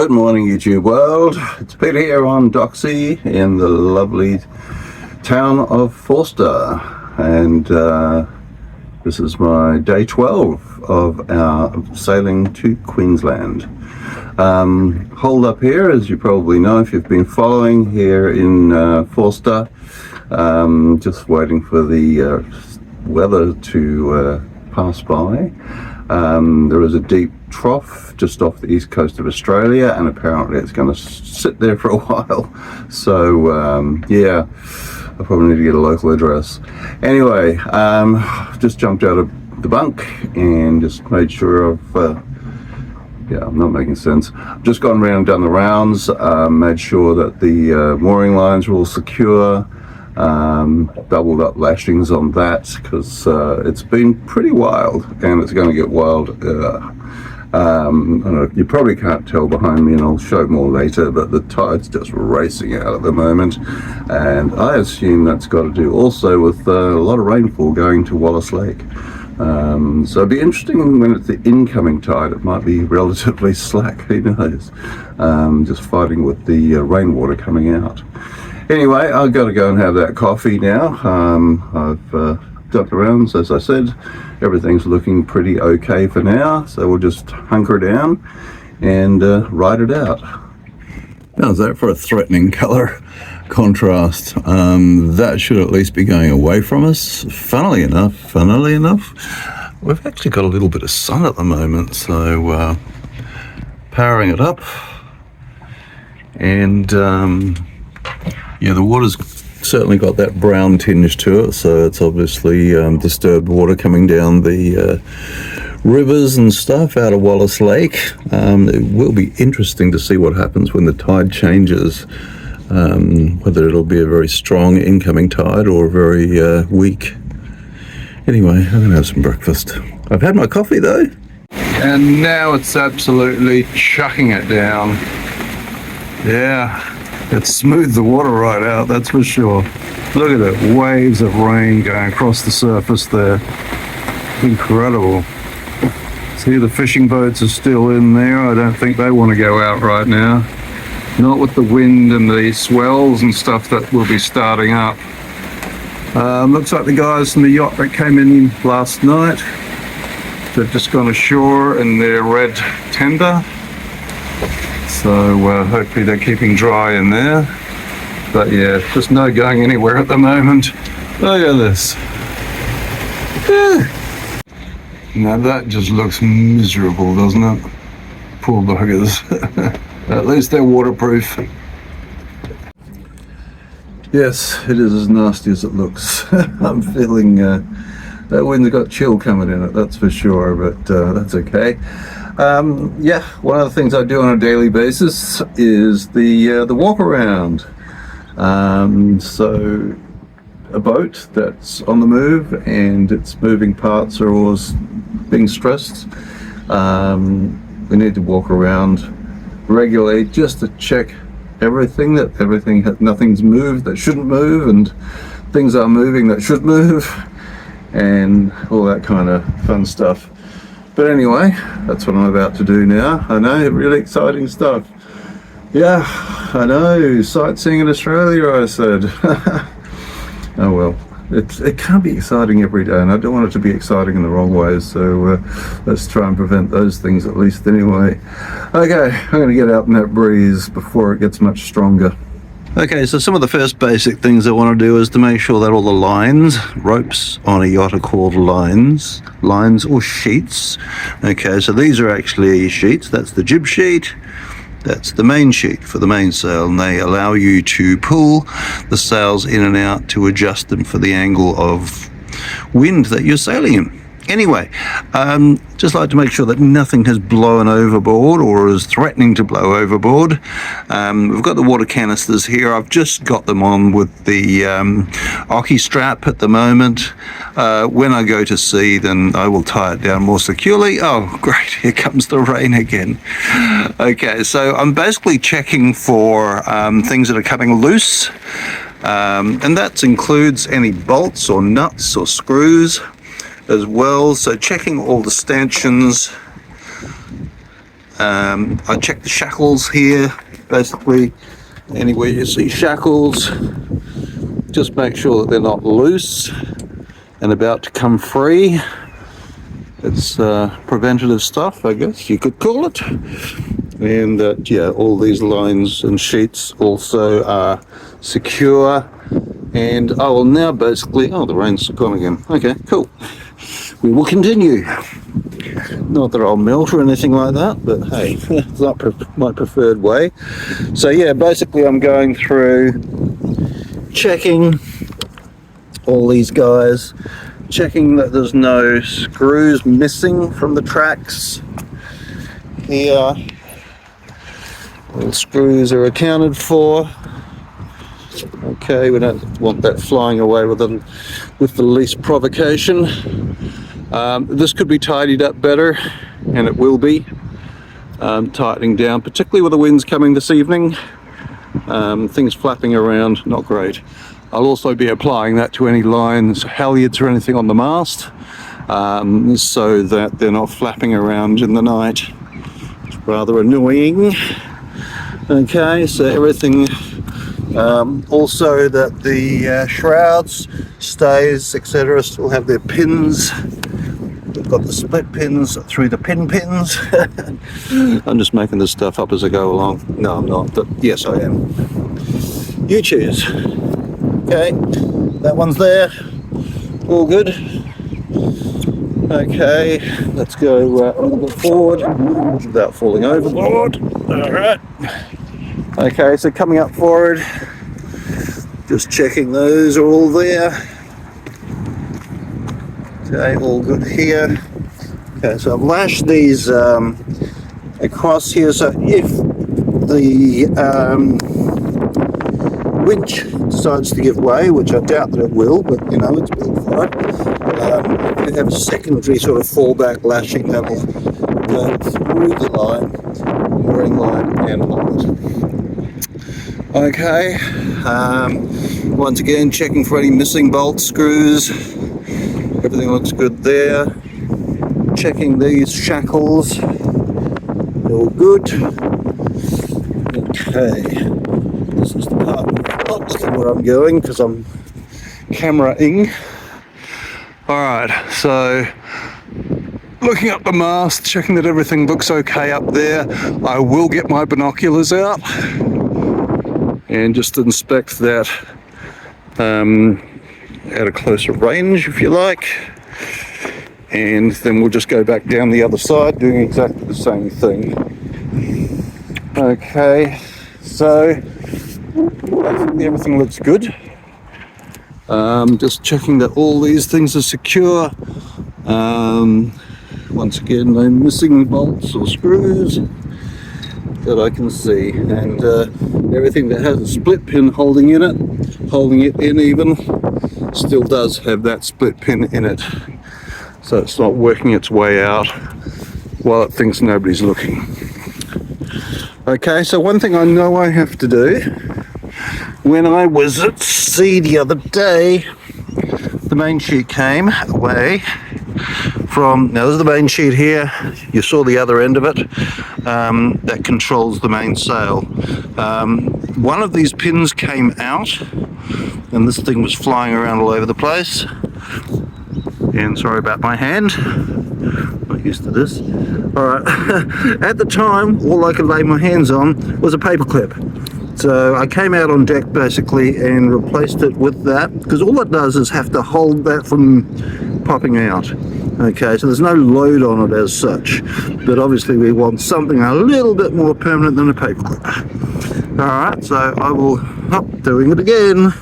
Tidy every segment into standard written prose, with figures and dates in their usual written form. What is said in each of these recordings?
Good morning, YouTube world. It's Peter here on Doxie in the lovely town of Forster, and this is my day 12 of our sailing to Queensland. Hold up here, as you probably know if you've been following here in Forster. Just waiting for the weather to pass by. There is a deep trough just off the east coast of Australia, and apparently it's going to sit there for a while. So yeah, I probably need to get a local address. Anyway, just jumped out of the bunk and just made sure I've yeah, I'm not making sense. Just gone around and done the rounds, made sure that the mooring lines were all secure. Doubled up lashings on that because it's been pretty wild, and it's going to get wild. You probably can't tell behind me, and I'll show more later, but the tide's just racing out at the moment, and I assume that's got to do also with a lot of rainfall going to Wallace Lake. So it'd be interesting when it's the incoming tide. It might be relatively slack, who knows, just fighting with the rainwater coming out. Anyway, I've got to go and have that coffee now. I've done the rounds, as I said. Everything's looking pretty okay for now, so we'll just hunker down and ride it out. How's that for a threatening colour contrast? That should at least be going away from us. Funnily enough, we've actually got a little bit of sun at the moment, so powering it up, and yeah, the water's certainly got that brown tinge to it, so it's obviously disturbed water coming down the rivers and stuff out of Wallace Lake. It will be interesting to see what happens when the tide changes, whether it'll be a very strong incoming tide or a very weak. Anyway, I'm going to have some breakfast. I've had my coffee though. And now it's absolutely chucking it down. Yeah. It's smoothed the water right out, that's for sure. Look at it, waves of rain going across the surface there. Incredible. See, the fishing boats are still in there. I don't think they want to go out right now. Not with the wind and the swells and stuff that will be starting up. Looks like the guys from the yacht that came in last night, they've just gone ashore in their red tender. So hopefully they're keeping dry in there. But yeah, just no going anywhere at the moment. Look at this. Yeah. Now that just looks miserable, doesn't it? Poor buggers. At least they're waterproof. Yes, it is as nasty as it looks. I'm feeling that wind's got chill coming in it, that's for sure, but that's okay. Yeah, one of the things I do on a daily basis is the walk around. So a boat that's on the move and its moving parts are always being stressed. We need to walk around regularly just to check everything, that nothing's moved that shouldn't move, and things are moving that should move, and all that kind of fun stuff. But anyway, that's what I'm about to do now. I know, really exciting stuff. Yeah, I know, sightseeing in Australia, I said. Oh well, it can't be exciting every day, and I don't want it to be exciting in the wrong way, so let's try and prevent those things at least anyway. Okay, I'm going to get out in that breeze before it gets much stronger. Okay, so some of the first basic things I want to do is to make sure that all the lines, ropes on a yacht are called lines or sheets. Okay, so these are actually sheets. That's the jib sheet. That's the main sheet for the mainsail, and they allow you to pull the sails in and out to adjust them for the angle of wind that you're sailing in. Anyway, just like to make sure that nothing has blown overboard or is threatening to blow overboard. We've got the water canisters here. I've just got them on with the Oki strap at the moment. When I go to sea, then I will tie it down more securely. Oh, great, here comes the rain again. Okay, so I'm basically checking for things that are coming loose, and that includes any bolts or nuts or screws as well. So checking all the stanchions I check the shackles here. Basically, anywhere you see shackles, just make sure that they're not loose and about to come free. It's preventative stuff, I guess you could call it. And yeah, all these lines and sheets also are secure. And I will now basically, oh, the rain's gone again. Okay, cool. We will continue. Not that I'll melt or anything like that, but hey, it's not my preferred way. So yeah, basically I'm going through checking all these guys, checking that there's no screws missing from the tracks here. All screws are accounted for. Okay, we don't want that flying away with the least provocation. This could be tidied up better, and it will be. Tightening down, particularly with the winds coming this evening. Things flapping around, not great. I'll also be applying that to any lines, halyards or anything on the mast, so that they're not flapping around in the night. It's rather annoying. Okay, so everything, also that the shrouds, stays, etc. still have their pins. We've got the split pins through the pins. I'm just making this stuff up as I go along. No, I'm not, but yes, I am. You choose. Okay, that one's there. All good. Okay, let's go a little bit forward without falling overboard. All right. Okay, so coming up forward, just checking those are all there. Okay, all good here. Okay, so I've lashed these across here, so if the winch decides to give way, which I doubt that it will, but you know, it's built for it, you have a secondary sort of fallback lashing that will go through the line, mooring line, and hold it. Okay, once again checking for any missing bolt screws. Everything looks good there. Checking these shackles. All good. Okay. This is the part where I'm not looking where I'm going because I'm cameraing. Alright, so looking up the mast, checking that everything looks okay up there. I will get my binoculars out and just inspect that at a closer range, if you like, and then we'll just go back down the other side doing exactly the same thing. Okay, so basically everything looks good. Just checking that all these things are secure. Once again, no missing bolts or screws that I can see, and everything that has a split pin holding it in even, still does have that split pin in it, so it's not working its way out while it thinks nobody's looking. Okay, so one thing I know I have to do, when I was at sea the other day, the main sheet came away from, now there's the main sheet here, you saw the other end of it, that controls the main sail. One of these pins came out, and this thing was flying around all over the place. And sorry about my hand, not used to this. Alright, at the time, all I could lay my hands on was a paper clip. So I came out on deck basically and replaced it with that, because all it does is have to hold that from popping out. Okay, so there's no load on it as such, but obviously we want something a little bit more permanent than a paper clip. Alright, so I will, doing it again.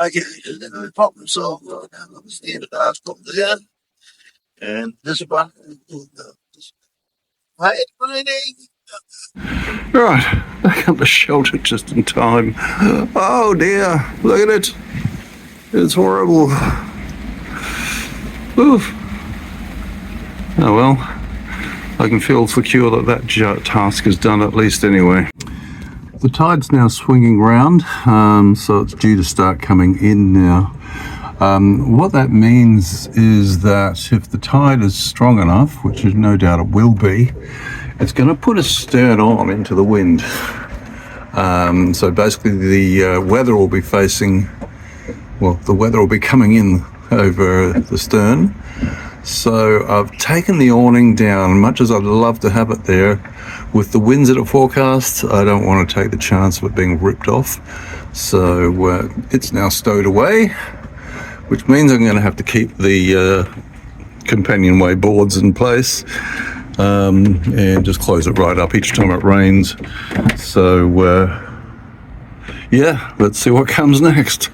Okay, then I pop them solved. That was the end of that. Pop it down. And this one. Hey, raining. Right, back up the shelter just in time. Oh dear, look at it. It's horrible. Oof. Oh well, I can feel secure that task is done at least anyway. The tide's now swinging round, so it's due to start coming in now. What that means is that if the tide is strong enough, which is no doubt it will be, it's going to put a stern on into the wind. So basically the weather will be facing, well, the weather will be coming in over the stern. So I've taken the awning down. Much as I'd love to have it there, with the winds that are forecast, I don't want to take the chance of it being ripped off. So it's now stowed away, which means I'm going to have to keep the companionway boards in place and just close it right up each time it rains. So yeah, let's see what comes next.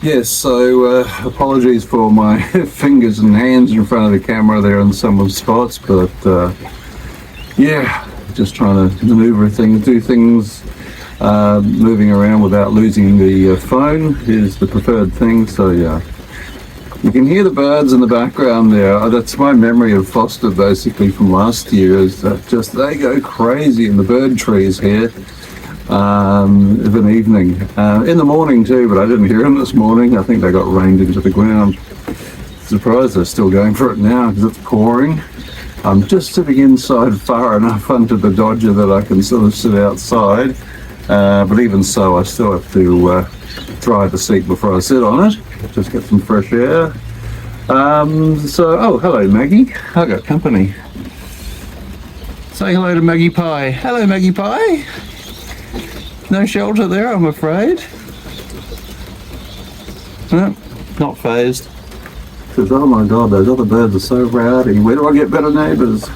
Yes, so apologies for my fingers and hands in front of the camera there in some of the spots, but yeah, just trying to maneuver things, do things, moving around without losing the phone is the preferred thing. So yeah, you can hear the birds in the background there. That's my memory of Forster basically from last year, is that just they go crazy in the bird trees here. Of an evening, in the morning too, but I didn't hear them this morning. I think they got rained into the ground. Surprised they're still going for it now because it's pouring. I'm just sitting inside far enough under the Dodger that I can sort of sit outside, but even so I still have to dry the seat before I sit on it, just get some fresh air. So, oh, hello Maggie, I got company. Say hello to Maggie Pie. Hello Maggie Pie. No shelter there, I'm afraid. No, not phased. Because, oh my god, those other birds are so rowdy. Where do I get better neighbours?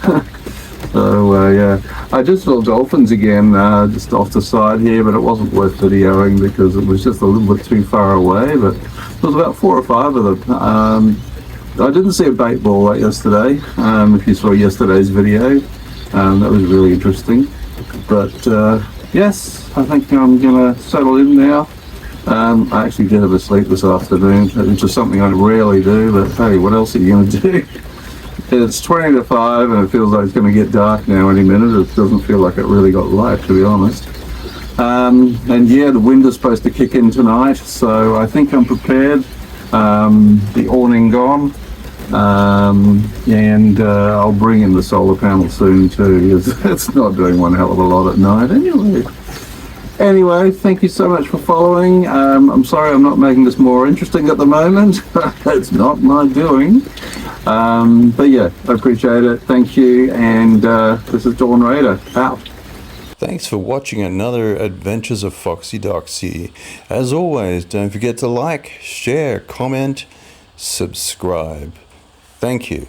So, yeah. I just saw dolphins again, just off the side here, but it wasn't worth videoing because it was just a little bit too far away. But there was about 4 or 5 of them. I didn't see a bait ball yesterday, if you saw yesterday's video. That was really interesting. But, yes, I think I'm going to settle in now. I actually did have a sleep this afternoon, which is something I rarely do, but hey, what else are you going to do? It's 20 to 5 and it feels like it's going to get dark now any minute. It doesn't feel like it really got light, to be honest. And yeah, the wind is supposed to kick in tonight, so I think I'm prepared. The awning gone. And I'll bring in the solar panel soon too. It's not doing one hell of a lot at night anyway, thank you so much for following. I'm sorry I'm not making this more interesting at the moment. It's not my doing, but yeah, I appreciate it. Thank you, and this is Dawn Raider out. Thanks for watching another Adventures of Foxy Doxie. As always, don't forget to like, share, comment, subscribe. Thank you.